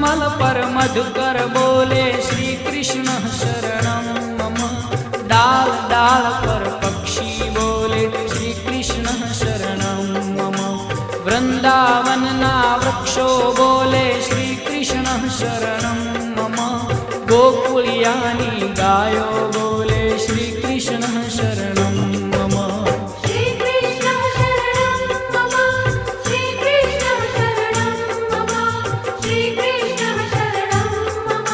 कमल पर मधुकर बोले श्री कृष्ण शरणं मम। डाल डाल पर पक्षी बोले श्री कृष्ण शरणं मम। वृंदावन ना वृक्षो बोले श्री कृष्ण शरणं मम। गोकुलियानी गायो बोले श्री कृष्ण शरणं मम। श्री कृष्ण शरणं मम। श्री कृष्ण शरणं मम। श्री कृष्ण शरणं मम।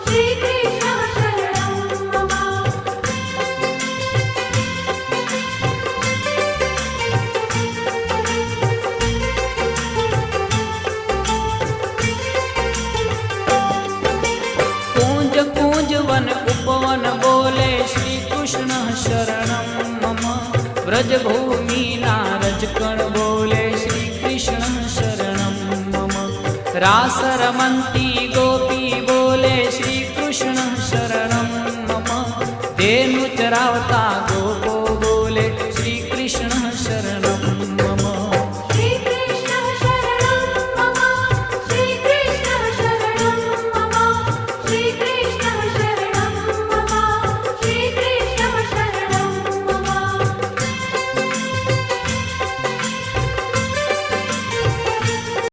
श्री कृष्ण शरणं मम। कूंज कूंज वन उपवन बोले श्री कृष्ण शरणं मम। व्रजभूमि नारजकण बोले श्री कृष्ण शरणं मम। रास रमन्ती गोपी बोले श्री कृष्ण शरणं मम। धेनु चरावता